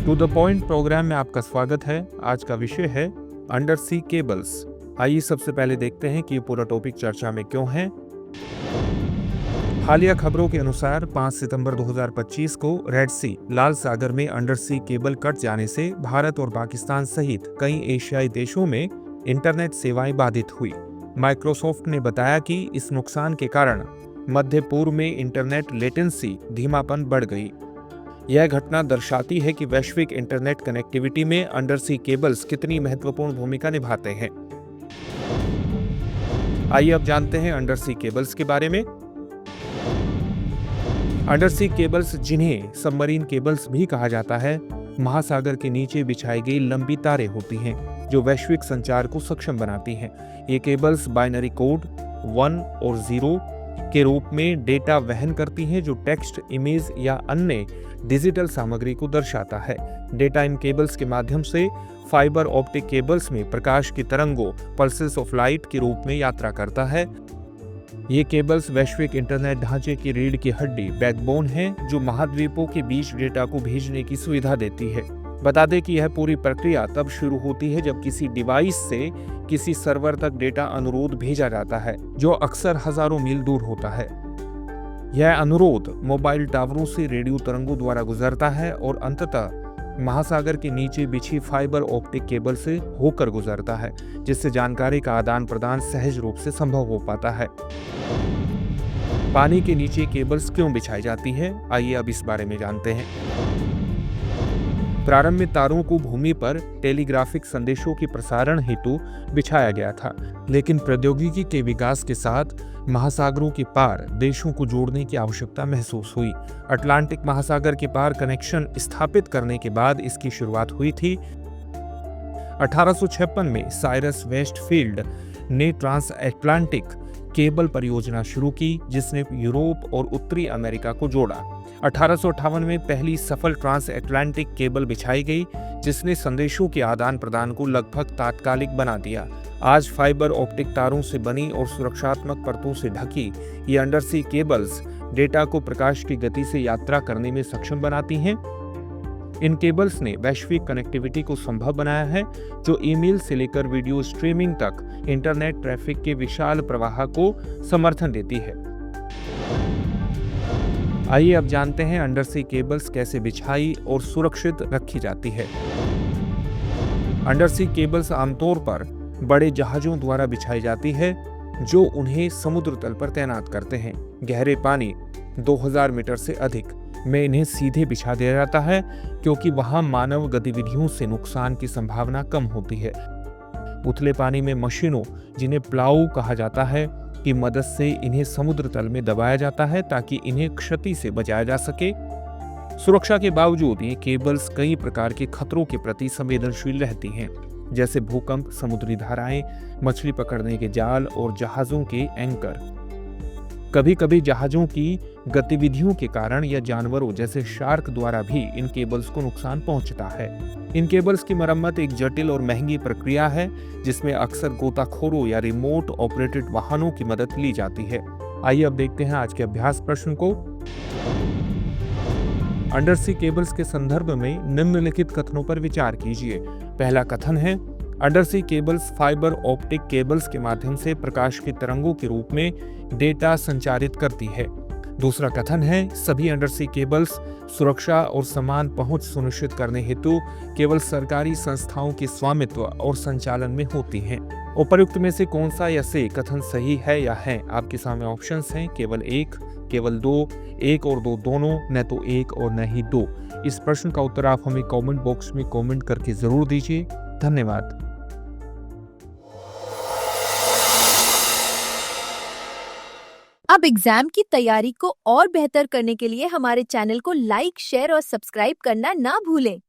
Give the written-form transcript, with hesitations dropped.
To the point programme में आपका स्वागत है। आज का विषय है अंडर सी केबल्स। आइए सबसे पहले देखते हैं कि ये पूरा टॉपिक चर्चा में क्यों है। हालिया खबरों के अनुसार 5 सितंबर 2025 को रेड सी लाल सागर में अंडर सी केबल कट जाने से भारत और पाकिस्तान सहित कई एशियाई देशों में इंटरनेट सेवाएं बाधित हुई। माइक्रोसॉफ्ट ने बताया कि इस नुकसान के कारण मध्य पूर्व में इंटरनेट लेटेंसी धीमापन बढ़ गई। यह घटना दर्शाती है कि वैश्विक इंटरनेट कनेक्टिविटी में अंडर सी केबल्स कितनी महत्वपूर्ण भूमिका निभाते हैं। आइए अब जानते हैं अंडर सी केबल्स के बारे में। अंडर सी केबल्स, जिन्हें सबमरीन केबल्स भी कहा जाता है, महासागर के नीचे बिछाई गई लंबी तारें होती हैं जो वैश्विक संचार को सक्षम बनाती हैं। ये केबल्स बाइनरी कोड 1 और 0 के रूप में डेटा वहन करती हैं जो टेक्स्ट, इमेज या अन्य डिजिटल सामग्री को दर्शाता है। डेटा इन केबल्स के माध्यम से फाइबर ऑप्टिक केबल्स में प्रकाश की तरंगों, पल्सेस ऑफ लाइट के रूप में यात्रा करता है। ये केबल्स वैश्विक इंटरनेट ढांचे की रीढ़ की हड्डी, बैकबोन है, जो महाद्वीपों के बीच डेटा को भेजने की सुविधा देती है। बता दें कि यह पूरी प्रक्रिया तब शुरू होती है जब किसी डिवाइस से किसी सर्वर तक डेटा अनुरोध भेजा जाता है, जो अक्सर हजारों मील दूर होता है। यह अनुरोध मोबाइल टावरों से रेडियो तरंगों द्वारा गुजरता है और अंततः महासागर के नीचे बिछी फाइबर ऑप्टिक केबल से होकर गुजरता है, जिससे जानकारी का आदान प्रदान सहज रूप से संभव हो पाता है। पानी के नीचे केबल्स क्यों बिछाई जाती है, आइए अब इस बारे में जानते हैं। प्रारंभ में तारों को भूमि पर टेलीग्राफिक संदेशों के प्रसारण हेतु बिछाया गया था, लेकिन प्रौद्योगिकी के विकास के साथ महासागरों के पार देशों को जोड़ने की आवश्यकता महसूस हुई। अटलांटिक महासागर के पार कनेक्शन स्थापित करने के बाद इसकी शुरुआत हुई थी। 1856 में साइरस वेस्टफील्ड ने ट्रांस अटलांटिक केबल परियोजना शुरू की, जिसने यूरोप और उत्तरी अमेरिका को जोड़ा। 1858 में पहली सफल ट्रांस अटलांटिक केबल बिछाई गई, जिसने संदेशों के आदान प्रदान को लगभग तात्कालिक बना दिया। आज फाइबर ऑप्टिक तारों से बनी और सुरक्षात्मक परतों से ढकी ये अंडरसी केबल्स डेटा को प्रकाश की गति से यात्रा करने में सक्षम बनाती हैं। इन केबल्स ने वैश्विक कनेक्टिविटी को संभव बनाया है, जो ईमेल से लेकर वीडियो स्ट्रीमिंग तक इंटरनेट ट्रैफिक के विशाल प्रवाह को समर्थन देती है। आइए अब जानते हैं अंडरसी केबल्स कैसे बिछाई और सुरक्षित रखी जाती है। अंडरसी केबल्स आमतौर पर बड़े जहाजों द्वारा बिछाई जाती है, जो उन्हें समुद्र तल पर तैनात करते हैं। गहरे पानी 2000 मीटर से अधिक में इन्हें सीधे बिछा दिया जाता है, क्योंकि वहां मानव गतिविधियों से नुकसान की संभावना कम होती है। उथले पानी में मशीनों, जिन्हें प्लाऊ कहा जाता है, की मदद से इन्हें समुद्र तल में दबाया जाता है ताकि इन्हें क्षति से बचाया जा सके। सुरक्षा के बावजूद ये केबल्स कई प्रकार के खतरों के प्रति संवेदनशील रहती हैं, जैसे भूकंप, समुद्री धाराएं, मछली पकड़ने के जाल और जहाजों के एंकर। कभी कभी जहाजों की गतिविधियों के कारण या जानवरों जैसे शार्क द्वारा भी इन केबल्स को नुकसान पहुंचता है। इन केबल्स की मरम्मत एक जटिल और महंगी प्रक्रिया है, जिसमें अक्सर गोताखोरों या रिमोट ऑपरेटेड वाहनों की मदद ली जाती है। आइए अब देखते हैं आज के अभ्यास प्रश्न को। अंडरसी केबल्स के संदर्भ में निम्नलिखित कथनों पर विचार कीजिए। पहला कथन है, undersea cables fibre optic cables के माध्यम से प्रकाश की तरंगों के रूप में डेटा संचारित करती है। दूसरा कथन है, सभी अंडरसी केबल्स सुरक्षा और समान पहुंच सुनिश्चित करने हेतु केवल सरकारी संस्थाओं के स्वामित्व और संचालन में होती हैं। उपर्युक्त में से कौन सा या से कथन सही है या है? आपके सामने ऑप्शंस हैं, केवल एक, केवल दो, एक और दो दोनों, न तो एक और न ही दो। इस प्रश्न का उत्तर आप हमें कमेंट बॉक्स में कमेंट करके जरूर दीजिए। धन्यवाद। अब एग्जाम की तैयारी को और बेहतर करने के लिए हमारे चैनल को लाइक, शेयर और सब्सक्राइब करना ना भूलें।